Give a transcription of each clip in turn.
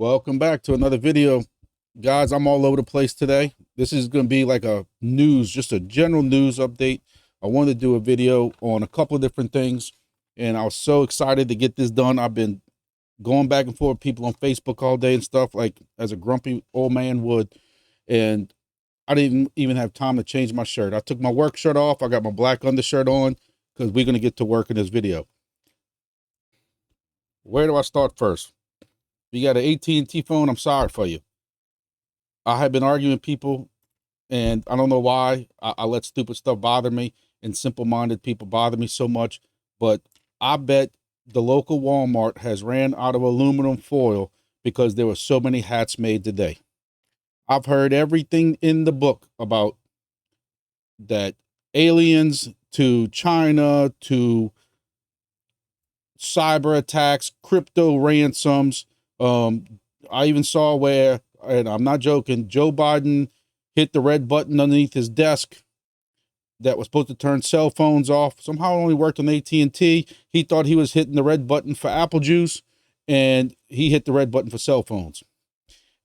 Welcome back to another video. Guys, I'm all over the place today. This is going to be like a news, just a general news update. I wanted to do a video on a couple of different things, and I was so excited to get this done. I've been going back and forth with people on Facebook all day and stuff, like as a grumpy old man would, and I didn't even have time to change my shirt. I took my work shirt off. I got my black undershirt on because we're going to get to work in this video. Where do I start first? If you got an AT&T phone, I'm sorry for you. I have been arguing with people, and I don't know why I let stupid stuff bother me and simple-minded people bother me so much, but I bet the local Walmart has ran out of aluminum foil because there were so many hats made today. I've heard everything in the book about that, aliens to China to cyber attacks, crypto ransoms. I even saw where, and I'm not joking, Joe Biden hit the red button underneath his desk that was supposed to turn cell phones off. Somehow it only worked on AT&T. He thought he was hitting the red button for apple juice, and he hit the red button for cell phones.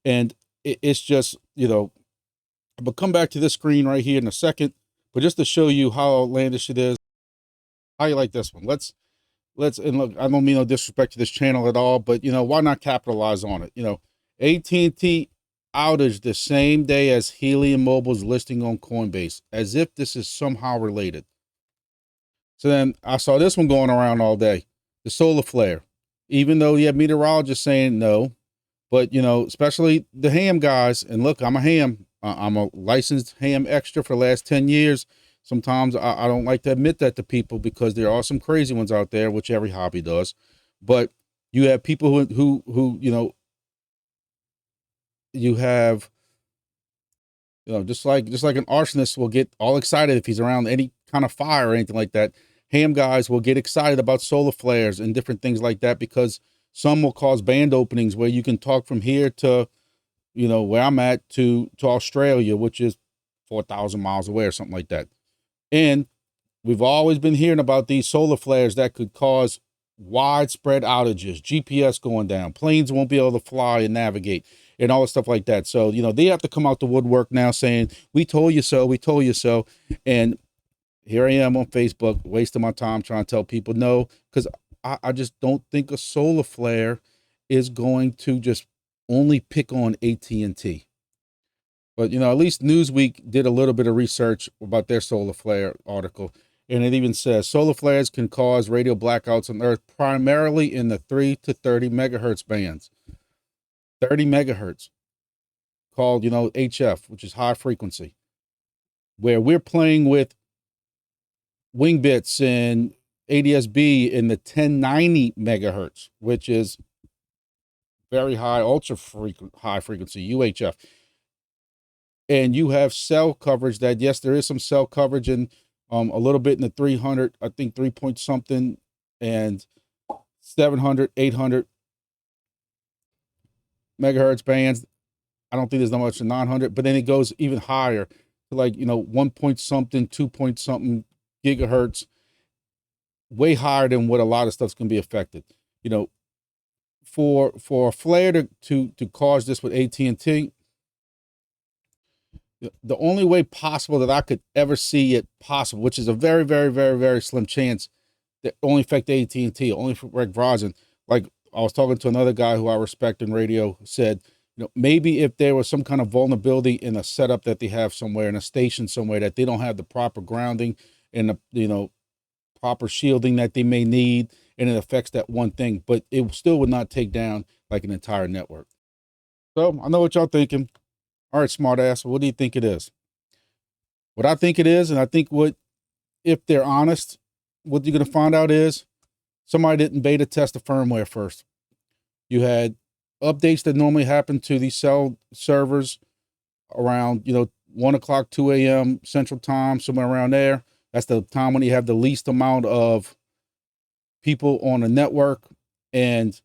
And it's just, you know, but come back to this screen right here in a second, but just to show you how outlandish it is. How you like this one? Let's, and look, I don't mean no disrespect to this channel at all, but you know, why not capitalize on it? You know, AT&T outage the same day as Helium Mobile's listing on Coinbase, as if this is somehow related. So then I saw this one going around all day, the solar flare, even though you have meteorologists saying no, but you know, especially the ham guys, and look, I'm a ham, I'm a licensed ham extra for the last 10 years. Sometimes I don't like to admit that to people because there are some crazy ones out there, which every hobby does. But you have people who you know, you have, you know, just like an arsonist will get all excited if he's around any kind of fire or anything like that. Ham guys will get excited about solar flares and different things like that because some will cause band openings where you can talk from here to, you know, where I'm at to Australia, which is 4,000 miles away or something like that. And we've always been hearing about these solar flares that could cause widespread outages, GPS going down, planes won't be able to fly and navigate, and all the stuff like that. So, you know, they have to come out the woodwork now saying, we told you so, we told you so. And here I am on Facebook, wasting my time trying to tell people no, because I just don't think a solar flare is going to just only pick on AT&T. But, you know, at least Newsweek did a little bit of research about their solar flare article. And it even says solar flares can cause radio blackouts on Earth primarily in the 3 to 30 megahertz bands. 30 megahertz, called, you know, HF, which is high frequency, where we're playing with Wingbits and ADSB in the 1090 megahertz, which is very high, ultra high frequency, UHF. And you have cell coverage that, yes, there is some cell coverage in a little bit in the 300, I think 3 point something, and 700, 800 megahertz bands. I don't think there's not much in 900, but then it goes even higher to, like, you know, 1 point something, 2 point something gigahertz, way higher than what a lot of stuff's going to be affected. You know, for a flare to cause this with AT&T, the only way possible that I could ever see it possible, which is a very, very, very, very slim chance, that only affect AT&T, only affect Verizon. Like I was talking to another guy who I respect in radio, said, you know, maybe if there was some kind of vulnerability in a setup that they have somewhere, in a station somewhere, that they don't have the proper grounding and the, you know, proper shielding that they may need, and it affects that one thing, but it still would not take down like an entire network. So I know what y'all thinking. All right, smart ass, what do you think it is? What I think it is, and I think what, if they're honest, what you're going to find out is somebody didn't beta test the firmware first. You had updates that normally happen to these cell servers around, you know, 1 o'clock, 2 a.m. Central Time, somewhere around there. That's the time when you have the least amount of people on a network. And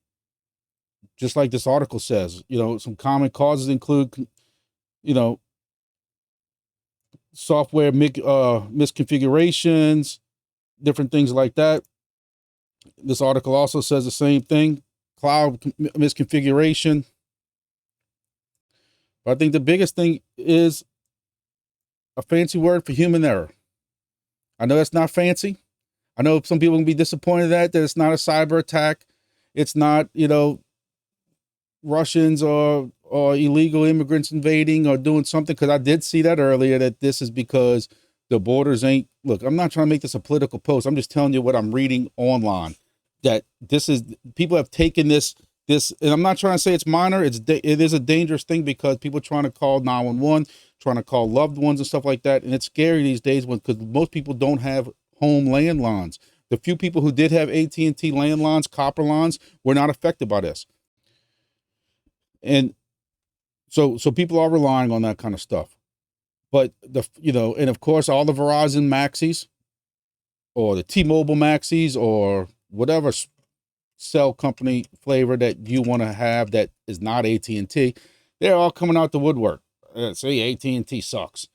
just like this article says, you know, some common causes include, you know, software misconfigurations, different things like that. This article also says the same thing, cloud misconfiguration. But I think the biggest thing is a fancy word for human error. I know that's not fancy. I know some people can be disappointed that it's not a cyber attack. It's not, Russians or illegal immigrants invading or doing something. Because I did see that earlier, that this is because the borders ain't. Look, I'm not trying to make this a political post. I'm just telling you what I'm reading online. That this is, people have taken this, and I'm not trying to say it's minor. It is a dangerous thing, because people are trying to call 911, trying to call loved ones and stuff like that. And it's scary these days, because most people don't have home landlines. The few people who did have AT&T landlines, copper lines, were not affected by this. And so people are relying on that kind of stuff. But and of course, all the Verizon Maxis or the T-Mobile Maxis or whatever cell company flavor that you want to have that is not AT&T, they're all coming out the woodwork. Say AT&T sucks.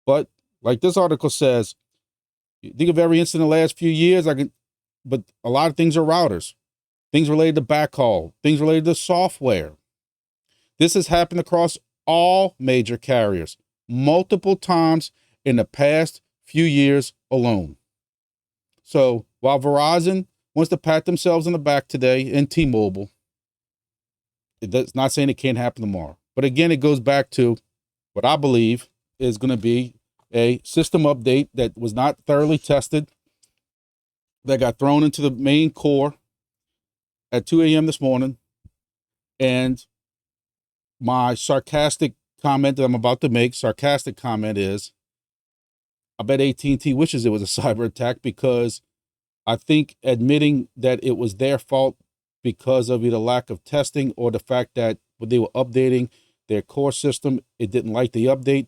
But like this article says, you think of every incident in the last few years, but a lot of things are routers, things related to backhaul, things related to software. This has happened across all major carriers multiple times in the past few years alone. So while Verizon wants to pat themselves on the back today, and T-Mobile, it's not saying it can't happen tomorrow. But again, it goes back to what I believe is going to be a system update that was not thoroughly tested, that got thrown into the main core at 2 a.m. this morning. And my sarcastic comment that I'm about to make, is, I bet AT&T wishes it was a cyber attack, because I think admitting that it was their fault because of either lack of testing or the fact that when they were updating their core system, it didn't like the update.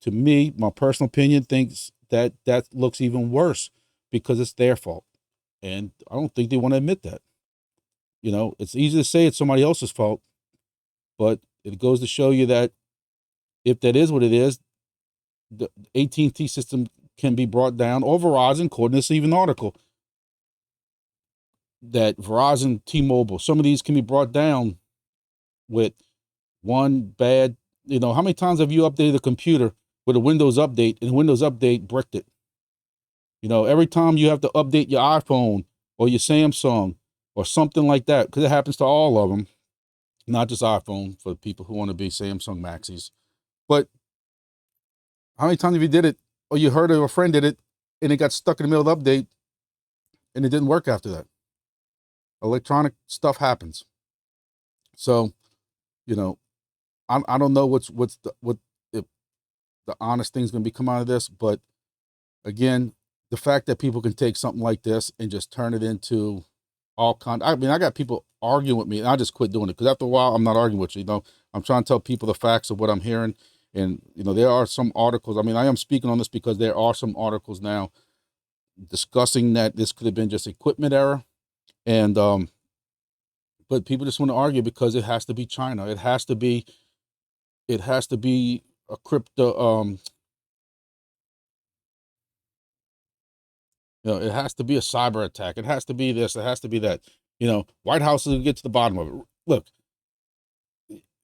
To me, my personal opinion, thinks that looks even worse, because it's their fault. And I don't think they want to admit that. It's easy to say it's somebody else's fault, but it goes to show you that if that is what it is, the AT&T system can be brought down, or Verizon, according to this even article, that Verizon, T-Mobile, some of these can be brought down with one bad, how many times have you updated a computer with a Windows update, and Windows update bricked it? Every time you have to update your iPhone or your Samsung or something like that, because it happens to all of them, not just iPhone for people who want to be Samsung Maxis. But how many times have you did it, or you heard of a friend did it, and it got stuck in the middle of the update, and it didn't work after that? Electronic stuff happens. So, I don't know what if the honest thing's going to be come out of this, but again, the fact that people can take something like this and just turn it into all kind. I mean, I got people arguing with me, and I just quit doing it, because after a while, I'm not arguing with you. I'm trying to tell people the facts of what I'm hearing. And, there are some articles. I mean, I am speaking on this because there are some articles now discussing that this could have been just equipment error. And, but people just want to argue because it has to be China. It has to be a crypto, it has to be a cyber attack. It has to be this. It has to be that. White House will get to the bottom of it. Look,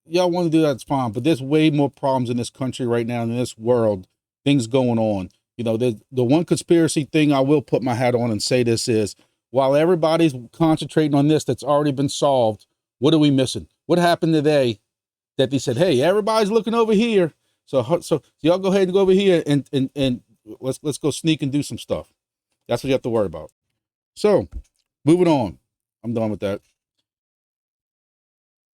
y'all want to do that, it's fine, but there's way more problems in this country right now, in this world, things going on. The one conspiracy thing I will put my hat on and say this is, while everybody's concentrating on this that's already been solved, what are we missing? What happened today that they said, hey, everybody's looking over here, so y'all go ahead and go over here and let's go sneak and do some stuff. That's what you have to worry about. So, moving on. I'm done with that.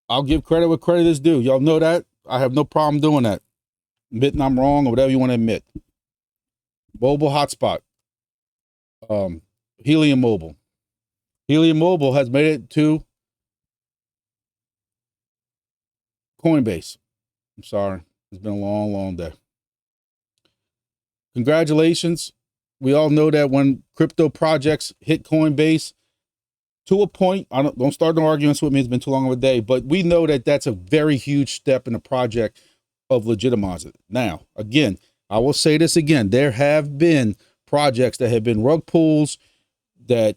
I'll give credit where credit is due. Y'all know that. I have no problem doing that. Admitting I'm wrong or whatever you want to admit. Mobile hotspot. Helium Mobile. Helium Mobile has made it to Coinbase. I'm sorry. It's been a long, long day. Congratulations. We all know that when crypto projects hit Coinbase, to a point, don't start no arguments with me. It's been too long of a day, but we know that that's a very huge step in the project of legitimizing it. Now, again, I will say this again. There have been projects that have been rug pulls that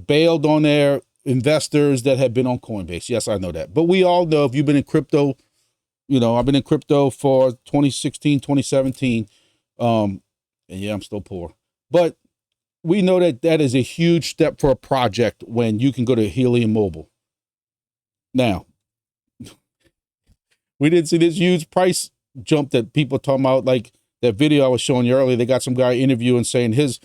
bailed on their investors that have been on Coinbase. Yes, I know that. But we all know, if you've been in crypto You know, I've been in crypto for 2016, 2017. And yeah, I'm still poor. But we know that that is a huge step for a project when you can go to Helium Mobile. Now, we didn't see this huge price jump that people are talking about, like that video I was showing you earlier. They got some guy interviewing saying his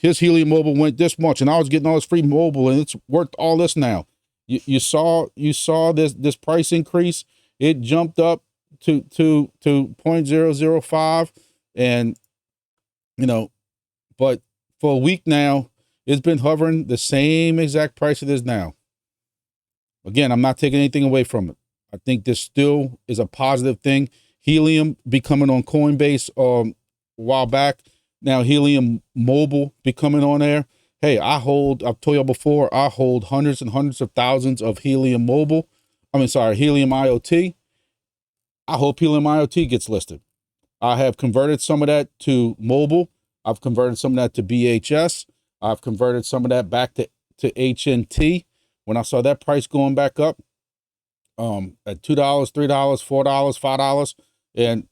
Helium Mobile went this much, and I was getting all this free mobile, and it's worth all this now. You saw this price increase. It jumped up to 0.005, and you know, but for a week now, it's been hovering the same exact price it is now. Again, I'm not taking anything away from it. I think this still is a positive thing. Helium becoming on Coinbase a while back. Now Helium Mobile becoming on there. Hey, I've told y'all before, I hold hundreds and hundreds of thousands of Helium Mobile. Helium IoT. I hope Helium IoT gets listed. I have converted some of that to mobile. I've converted some of that to BHS. I've converted some of that back to HNT. When I saw that price going back up, at $2, $3, $4, $5, and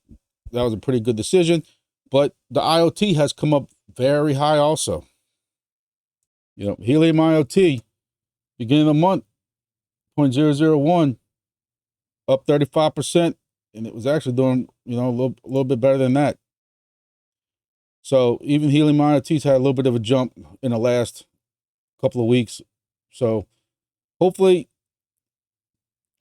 that was a pretty good decision. But the IoT has come up very high also. You know, Helium IoT, beginning of the month, 0.001, up 35%, and it was actually doing, you know, a little bit better than that. So even Helium IoT's had a little bit of a jump in the last couple of weeks. So hopefully,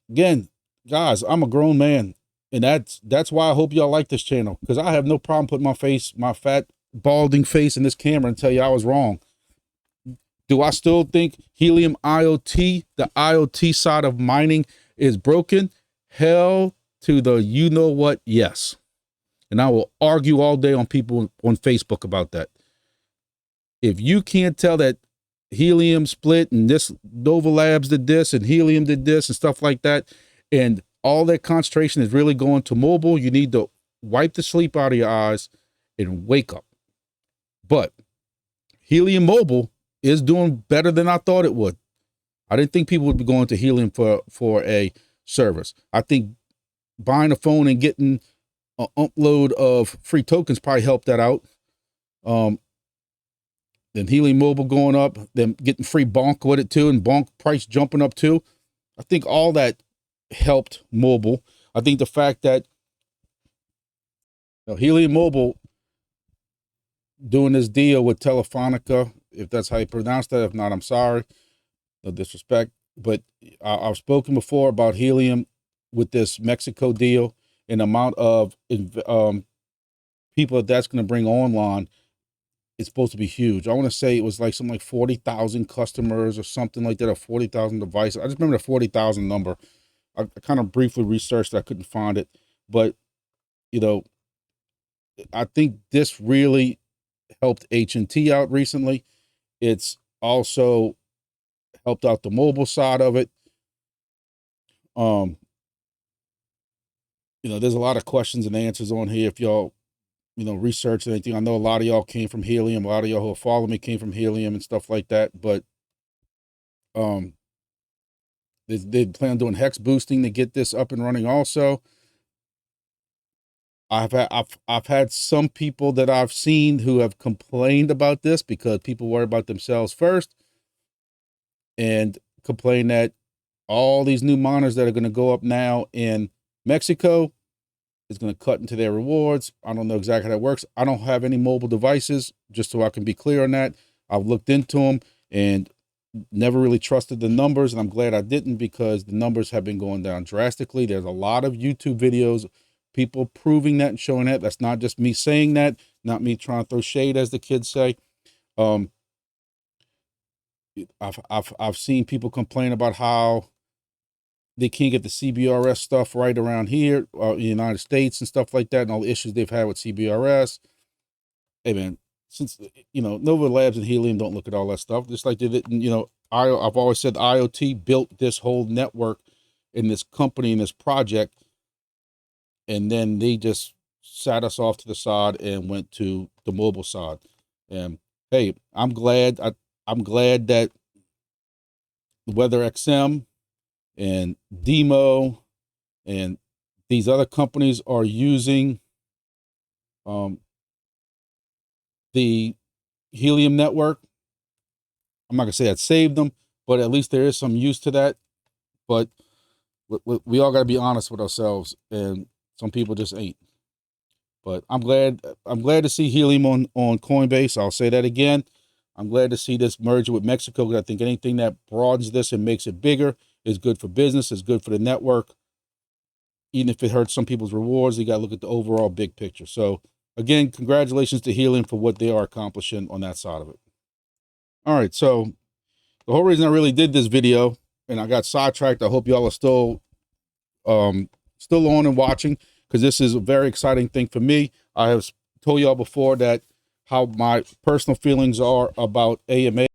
again, guys, I'm a grown man, and that's why I hope y'all like this channel, because I have no problem putting my fat balding face in this camera and tell you I was wrong. Do I still think Helium IoT, the IoT side of mining, is broken? Hell to the you know what, yes. And I will argue all day on people on Facebook about that. If you can't tell that Helium split and this Nova Labs did this and Helium did this and stuff like that, and all that concentration is really going to mobile, you need to wipe the sleep out of your eyes and wake up. But Helium Mobile is doing better than I thought it would. I didn't think people would be going to Helium for a service. I think buying a phone and getting an upload of free tokens probably helped that out. Then Helium Mobile going up, then getting free bonk with it too, and bonk price jumping up too. I think all that helped mobile. I think the fact that Helium Mobile doing this deal with Telefonica, if that's how you pronounce that. If not, I'm sorry. No disrespect. But I've spoken before about Helium with this Mexico deal and the amount of people that's going to bring online. It's supposed to be huge. I want to say it was like something like 40,000 customers or something like that, or 40,000 devices. I just remember the 40,000 number. I kind of briefly researched it. I couldn't find it. But, you know, I think this really helped H&T out recently. It's also helped out the mobile side of it. You know, there's a lot of questions and answers on here. If y'all, you know, research anything, I know a lot of y'all came from Helium. A lot of y'all who follow me came from Helium and stuff like that. But they plan on doing hex boosting to get this up and running also. I've had some people that I've seen who have complained about this because people worry about themselves first and complain that all these new miners that are going to go up now in Mexico is going to cut into their rewards. I don't know exactly how that works. I don't have any mobile devices, just so I can be clear on that. I've looked into them and never really trusted the numbers, and I'm glad I didn't, because the numbers have been going down drastically. There's a lot of YouTube videos, people proving that and showing that. That's not just me saying that, not me trying to throw shade, as the kids say. I've seen people complain about how they can't get the CBRS stuff right around here, in the United States and stuff like that, and all the issues they've had with CBRS. Hey man, since, you know, Nova Labs and Helium don't look at all that stuff, just like they didn't, you know, I've always said IoT built this whole network in this company, in this project, and then they just sat us off to the side and went to the mobile side. And hey, I'm glad that Weather XM and Demo and these other companies are using the Helium network. I'm not gonna say that saved them, but at least there is some use to that. But we all got to be honest with ourselves, and some people just ain't. But I'm glad to see Helium on Coinbase. I'll say that again. I'm glad to see this merger with Mexico, because I think anything that broadens this and makes it bigger is good for business, is good for the network. Even if it hurts some people's rewards, you got to look at the overall big picture. So again, congratulations to Helium for what they are accomplishing on that side of it. All right, so the whole reason I really did this video, and I got sidetracked, I hope y'all are still on and watching, because this is a very exciting thing for me. I have told y'all before that how my personal feelings are about AMA,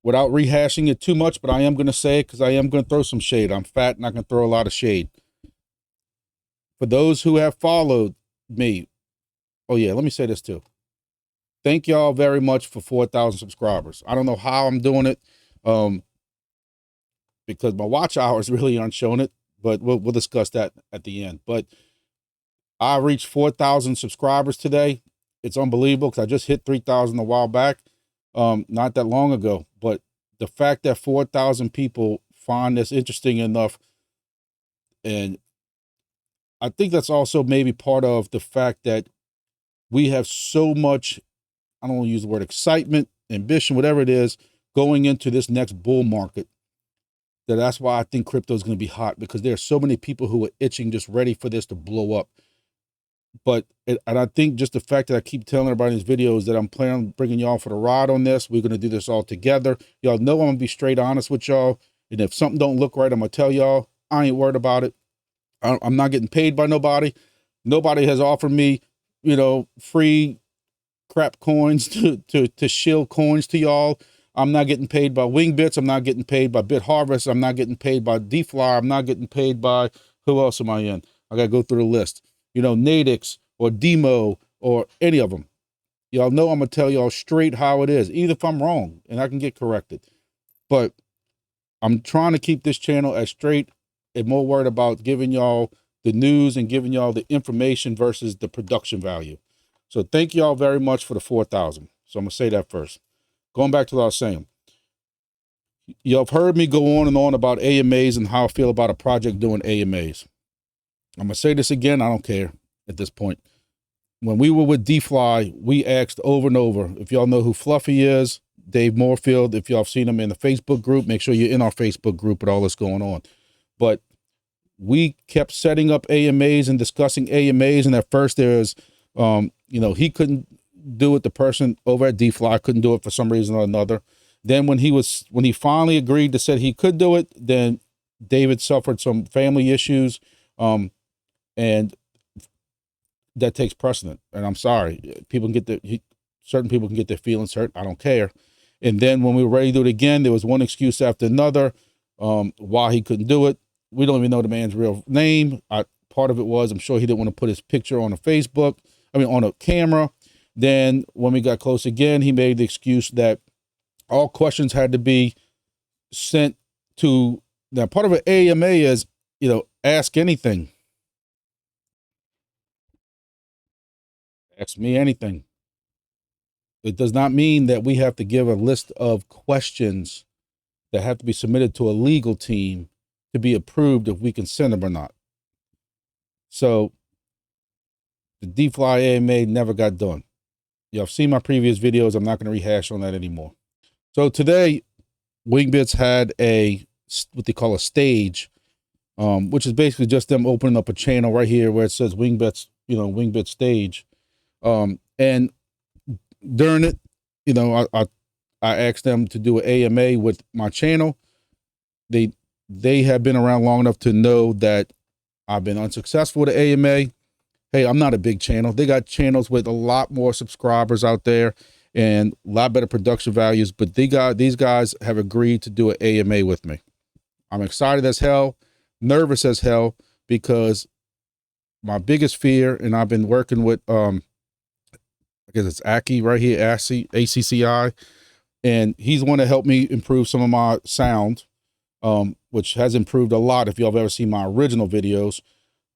without rehashing it too much, but I am going to say it because I am going to throw some shade. I'm fat and I can throw a lot of shade. For those who have followed me, oh yeah, let me say this too. Thank y'all very much for 4,000 subscribers. I don't know how I'm doing it, because my watch hours really aren't showing it, but we'll discuss that at the end. But I reached 4,000 subscribers today. It's unbelievable, because I just hit 3,000 a while back, not that long ago. But the fact that 4,000 people find this interesting enough, and I think that's also maybe part of the fact that we have so much, I don't want to use the word excitement, ambition, whatever it is, going into this next bull market. That's why I think crypto is going to be hot, because there are so many people who are itching, just ready for this to blow up. But, and I think just the fact that I keep telling everybody in these videos that I'm planning on bringing y'all for the ride on this, we're going to do this all together. Y'all know I'm going to be straight honest with y'all. And if something don't look right, I'm going to tell y'all. I ain't worried about it. I'm not getting paid by nobody. Nobody has offered me, free crap coins to shill coins to y'all. I'm not getting paid by Wingbits. I'm not getting paid by BitHarvest. I'm not getting paid by defli. I'm not getting paid by, who else am I in? I got to go through the list. Nadix or Demo or any of them. Y'all know I'm going to tell y'all straight how it is, even if I'm wrong, and I can get corrected. But I'm trying to keep this channel as straight and more worried about giving y'all the news and giving y'all the information versus the production value. So thank y'all very much for the 4,000. So I'm going to say that first. Going back to what I was saying. Y'all have heard me go on and on about AMAs and how I feel about a project doing AMAs. I'm going to say this again. I don't care at this point. When we were with defli, we asked over and over, if y'all know who Fluffy is, Dave Moorfield, if y'all have seen him in the Facebook group, make sure you're in our Facebook group with all this going on. But we kept setting up AMAs and discussing AMAs. And at first there's, he couldn't do it. The person over at defli couldn't do it for some reason or another. Then when he finally agreed to say he could do it, then David suffered some family issues. And that takes precedent. And I'm sorry, certain people can get their feelings hurt. I don't care. And then when we were ready to do it again, there was one excuse after another, why he couldn't do it. We don't even know the man's real name. Part of it was, I'm sure he didn't want to put his picture on on a camera. Then when we got close again, he made the excuse that all questions had to be sent to, now part of an AMA is, ask anything. Ask me anything. It does not mean that we have to give a list of questions that have to be submitted to a legal team to be approved if we can send them or not. So the defli AMA never got done. Y'all have seen my previous videos. I'm not going to rehash on that anymore. So today, Wingbits had what they call a stage, which is basically just them opening up a channel right here where it says Wingbits, Wingbits stage. And during it, I asked them to do an AMA with my channel. They have been around long enough to know that I've been unsuccessful with the AMA. Hey, I'm not a big channel. They got channels with a lot more subscribers out there and a lot better production values, but these guys have agreed to do an AMA with me. I'm excited as hell, nervous as hell, because my biggest fear, and I've been working with, I guess it's Aki right here, ACCI, and he's the one to help me improve some of my sound, which has improved a lot if y'all have ever seen my original videos.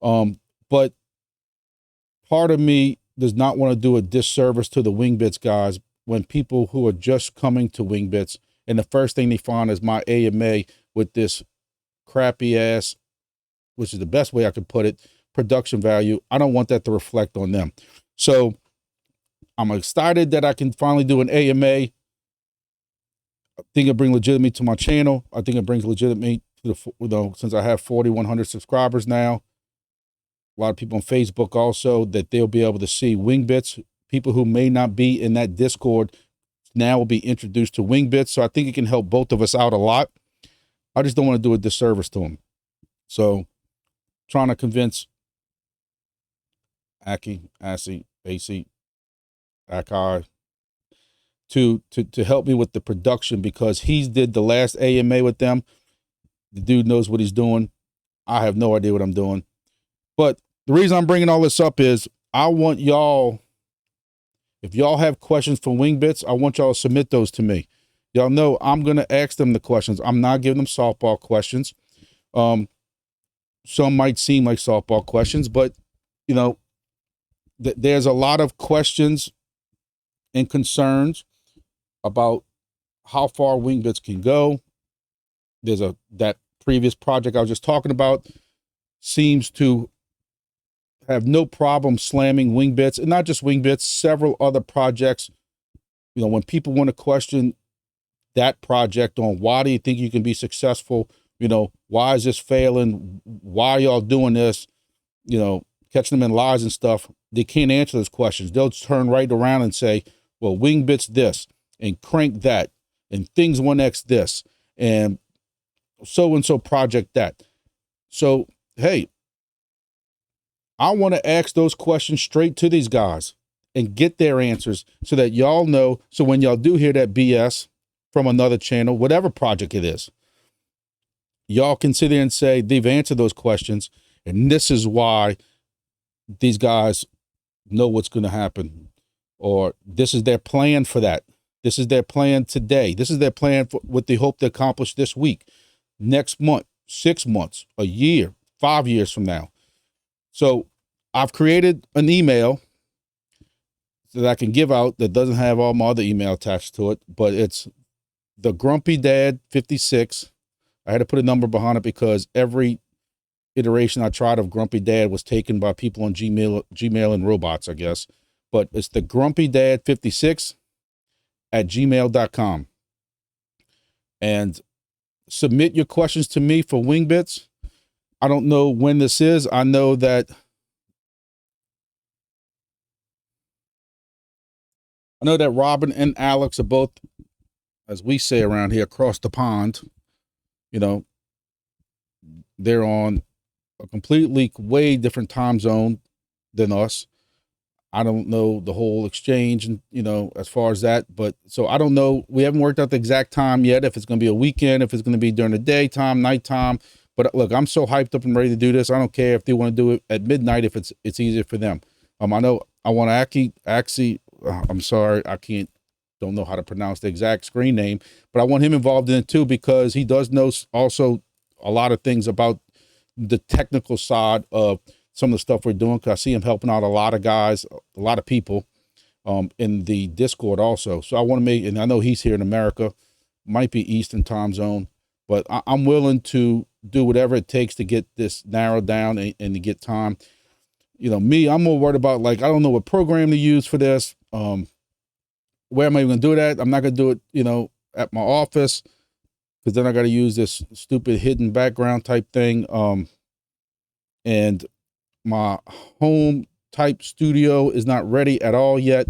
But part of me does not want to do a disservice to the Wingbits guys when people who are just coming to Wingbits and the first thing they find is my AMA with this crappy ass, which is the best way I could put it, production value. I don't want that to reflect on them. So I'm excited that I can finally do an AMA. I think it brings legitimacy to my channel. I think it brings legitimacy to the, since I have 4,100 subscribers now. A lot of people on Facebook also, that they'll be able to see Wingbits. People who may not be in that Discord now will be introduced to Wingbits. So I think it can help both of us out a lot. I just don't want to do a disservice to them. So trying to convince Aki, AC, Akai to help me with the production, because he did the last AMA with them. The dude knows what he's doing. I have no idea what I'm doing. But the reason I'm bringing all this up is I want y'all, if y'all have questions for Wingbits, I want y'all to submit those to me. Y'all know I'm going to ask them the questions. I'm not giving them softball questions. Some might seem like softball questions, but, you know, there's a lot of questions and concerns about how far Wingbits can go. There's that previous project I was just talking about seems to have no problem slamming Wingbits, and not just Wingbits, several other projects. You know, when people want to question that project on why do you think you can be successful, you know, why is this failing, why are y'all doing this, you know, catching them in lies and stuff, they can't answer those questions. They'll turn right around and say, well, Wingbits this, and Crank that, and Things 1X this, and so project that. So, hey, I want to ask those questions straight to these guys and get their answers so that y'all know. So when y'all do hear that BS from another channel, whatever project it is, y'all can sit there and say they've answered those questions, and this is why these guys know what's going to happen, or this is their plan for that. This is their plan today. This is their plan for what they hope to accomplish this week, next month, 6 months, a year, 5 years from now. So I've created an email that I can give out that doesn't have all my other email attached to it, but it's the Grumpy Dad 56. I had to put a number behind it because every iteration I tried of Grumpy Dad was taken by people on Gmail and robots, I guess. But it's the Grumpy Dad 56 at gmail.com. And submit your questions to me for Wingbits. I don't know when this is. I know that Robin and Alex are both, as we say around here, across the pond. You know, they're on a completely way different time zone than us. I don't know the whole exchange and, you know, as far as that, but so I don't know. We haven't worked out the exact time yet, if it's going to be a weekend, if it's going to be during the daytime, nighttime. But look, I'm so hyped up and ready to do this. I don't care if they want to do it at midnight, if it's easier for them. I know I want Axie. I'm sorry, don't know how to pronounce the exact screen name, but I want him involved in it too, because he does know also a lot of things about the technical side of some of the stuff we're doing. Cause I see him helping out a lot of guys, a lot of people in the Discord also. So I want to make, and I know he's here in America, might be Eastern time zone, but I'm willing to do whatever it takes to get this narrowed down and to get time. You know, me, I'm more worried about, like, I don't know what program to use for this. Where am I even going to do that? I'm not going to do it, you know, at my office, because then I got to use this stupid hidden background type thing. And my home type studio is not ready at all yet.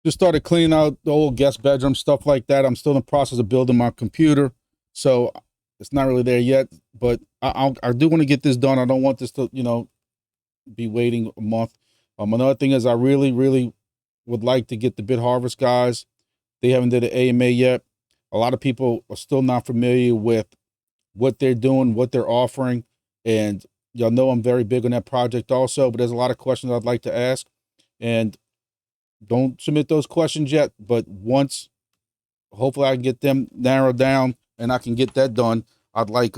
Just started cleaning out the old guest bedroom, stuff like that. I'm still in the process of building my computer, so it's not really there yet, but I do want to get this done. I don't want this to, you know, be waiting a month. Another thing is I really, really would like to get the Bit Harvest guys. They haven't did an AMA yet. A lot of people are still not familiar with what they're doing, what they're offering. And y'all know I'm very big on that project also, but there's a lot of questions I'd like to ask. And don't submit those questions yet, but once, hopefully I can get them narrowed down and I can get that done. I'd like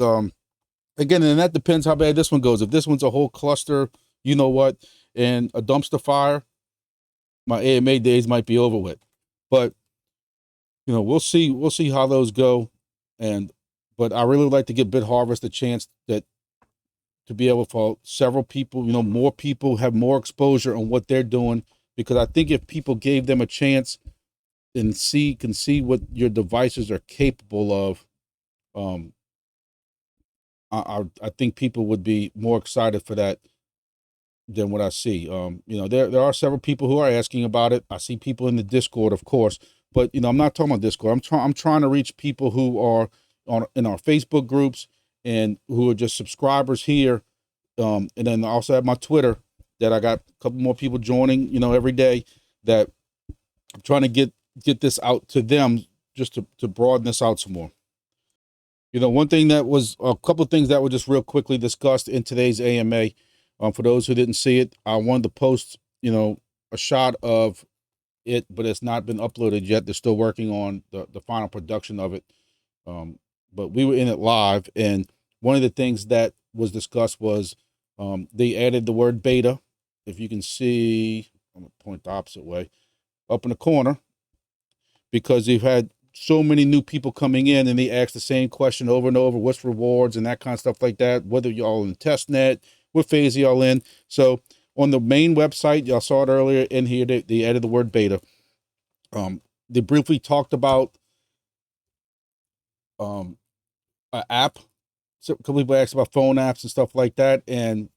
Again, and that depends how bad this one goes. If this one's a whole cluster, you know what, and a dumpster fire, my AMA days might be over with. But we'll see how those go. But I really like to give BitHarvest a chance to be able for several people, more people have more exposure on what they're doing, because I think if people gave them a chance and can see what your devices are capable of, I think people would be more excited for that than what I see. There are several people who are asking about it. I see people in the Discord, of course, but I'm not talking about Discord. I'm trying to reach people who are in our Facebook groups and who are just subscribers here. And then I also have my Twitter that I got a couple more people joining, every day, that I'm trying to get this out to them, just to broaden this out some more. One thing that was a couple of things that were just real quickly discussed in today's AMA. For those who didn't see it, I wanted to post, a shot of it, but it's not been uploaded yet. They're still working on the final production of it. But we were in it live, and one of the things that was discussed was they added the word beta. If you can see, I'm going to point the opposite way, up in the corner, because they've had so many new people coming in, and they ask the same question over and over: what's rewards and that kind of stuff like that, whether y'all in test net, what phase are y'all in. So on the main website, y'all saw it earlier in here, they added the word beta. They briefly talked about an app. So a couple people asked about phone apps and stuff like that, and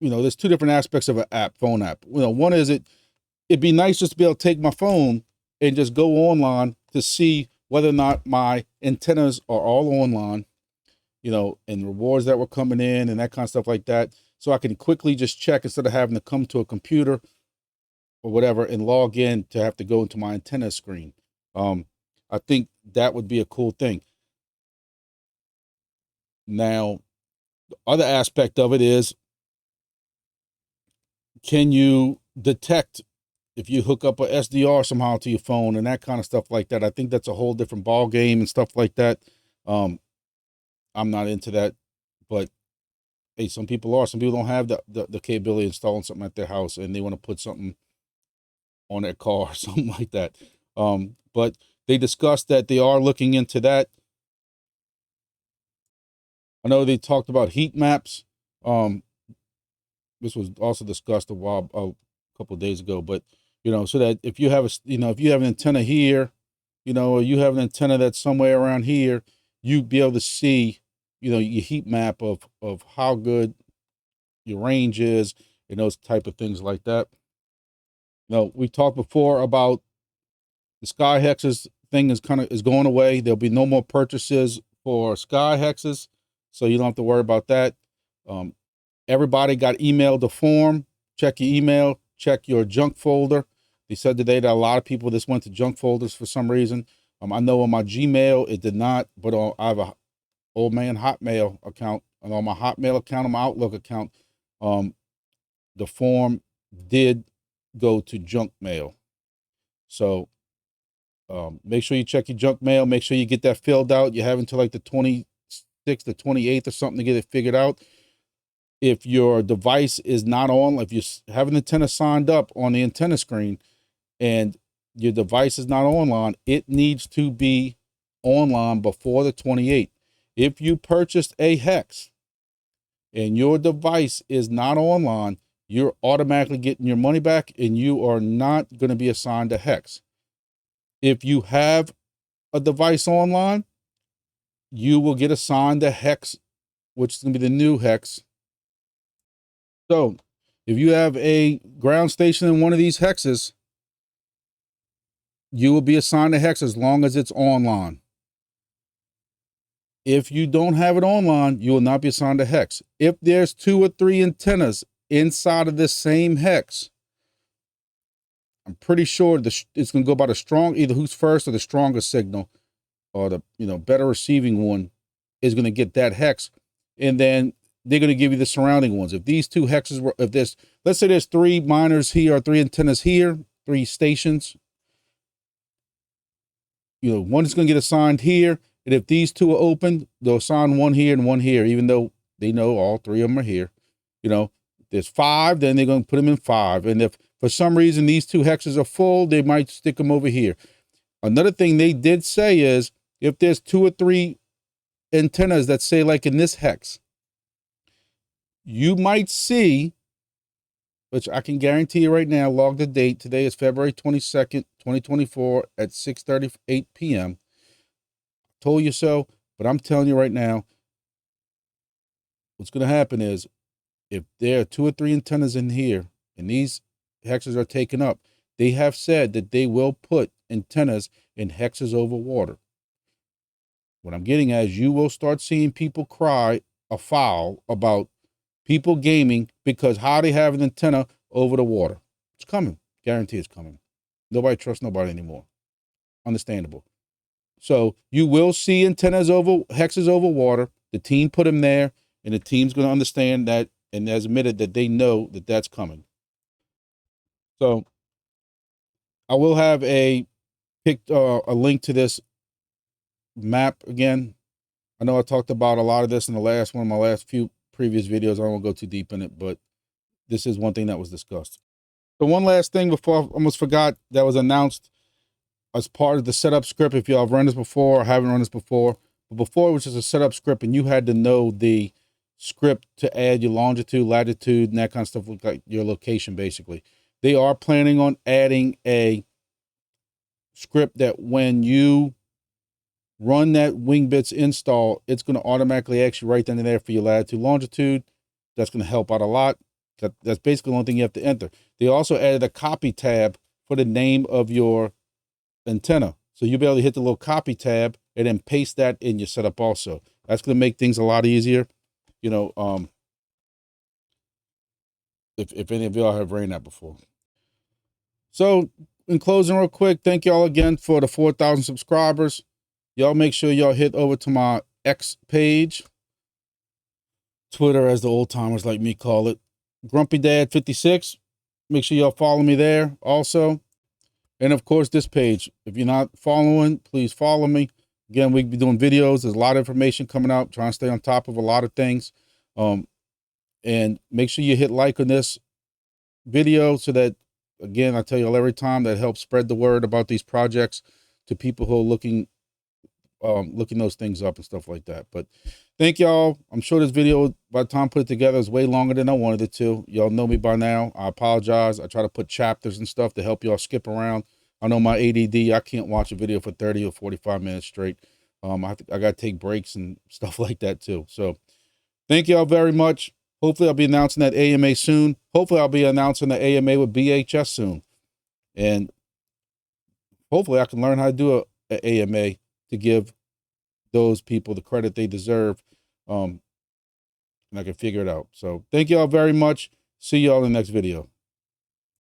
there's two different aspects of an app, phone app. One is it'd be nice just to be able to take my phone and just go online to see whether or not my antennas are all online, and rewards that were coming in and that kind of stuff like that. So I can quickly just check instead of having to come to a computer or whatever and log in to have to go into my antenna screen. I think that would be a cool thing. Now, the other aspect of it is, can you detect if you hook up a SDR somehow to your phone and that kind of stuff like that? I think that's a whole different ball game and stuff like that. I'm not into that, but hey, some people are. Some people don't have the capability of installing something at their house, and they want to put something on their car or something like that. But they discussed that they are looking into that. I know they talked about heat maps. This was also discussed a couple of days ago, but so that if you have if you have an antenna here, or you have an antenna that's somewhere around here, you'd be able to see, your heat map of how good your range is and those type of things like that. We talked before about the sky hexes thing is going away. There'll be no more purchases for sky hexes, so you don't have to worry about that. Everybody got emailed the form. Check your email, check your junk folder. They said today that a lot of people just went to junk folders for some reason. I know on my Gmail it did not, but I have a old man Hotmail account, and on my Hotmail account, on my Outlook account, the form did go to junk mail. So make sure you check your junk mail. Make sure you get that filled out. You have until like the 26th or 28th or something to get it figured out. If your device is not on, if you have an antenna signed up on the antenna screen and your device is not online, it needs to be online before the 28th. If you purchased a hex and your device is not online, you're automatically getting your money back, and you are not going to be assigned a hex. If you have a device online, you will get assigned a hex, which is going to be the new hex. So if you have a ground station in one of these hexes, you will be assigned a hex as long as it's online. If you don't have it online, you will not be assigned a hex. If there's 2 or 3 antennas inside of this same hex, I'm pretty sure it's going to go by either who's first or the strongest signal, or the better receiving one is going to get that hex, and then they're going to give you the surrounding ones. If these 2 hexes were, let's say there's 3 miners here or 3 antennas here, 3 stations, one is going to get assigned here, And if these two are open, they'll assign one here and one here, even though they know all three of them are here. You know, there's 5, then they're going to put them in 5. And if for some reason these 2 hexes are full, they might stick them over here. Another thing they did say is if there's 2 or 3 antennas that say like in this hex, you might see, which I can guarantee you right now, log the date. Today is February 22nd, 2024 at 6:38 p.m. Told you so, but I'm telling you right now, what's going to happen is if there are 2 or 3 antennas in here and these hexes are taken up, they have said that they will put antennas in hexes over water. What I'm getting at is you will start seeing people cry a foul about people gaming because how they have an antenna over the water. It's coming. Guarantee it's coming. Nobody trusts nobody anymore. Understandable. So you will see antennas over, hexes over water. The team put them there, and the team's going to understand that and has admitted that they know that that's coming. So I will have a link to this map again. I know I talked about a lot of this in the last one of my last few previous videos. I won't go too deep in it, but this is one thing that was discussed. So one last thing before I almost forgot that was announced as part of the setup script. If y'all have run this before or haven't run this before, but before it was just a setup script and you had to know the script to add your longitude, latitude, and that kind of stuff, like your location basically. They are planning on adding a script that when you run that Wingbits install, it's going to automatically ask you right then and there for your latitude, longitude. That's going to help out a lot. That's basically the only thing you have to enter. They also added a copy tab for the name of your antenna. So you'll be able to hit the little copy tab and then paste that in your setup also. That's going to make things a lot easier. You know, if any of y'all have ran that before. So in closing real quick, thank y'all again for the 4,000 subscribers. Y'all make sure y'all hit over to my X page, Twitter as the old timers like me call it, Grumpy Dad 56. Make sure y'all follow me there also. And of course, this page. If you're not following, please follow me. Again, we'll be doing videos. There's a lot of information coming out, trying to stay on top of a lot of things. And make sure you hit like on this video so that, again, I tell you all every time, that helps spread the word about these projects to people who are looking those things up and stuff like that. But thank y'all. I'm sure this video, by the time I put it together, is way longer than I wanted it to. Y'all know me by now. I apologize. I try to put chapters and stuff to help y'all skip around. I know my ADD, I can't watch a video for 30 or 45 minutes straight. I got to take breaks and stuff like that too. So thank y'all very much. Hopefully I'll be announcing that AMA soon. Hopefully I'll be announcing the AMA with BHS soon. And hopefully I can learn how to do a AMA to give those people the credit they deserve. And I can figure it out. So thank y'all very much. See y'all in the next video.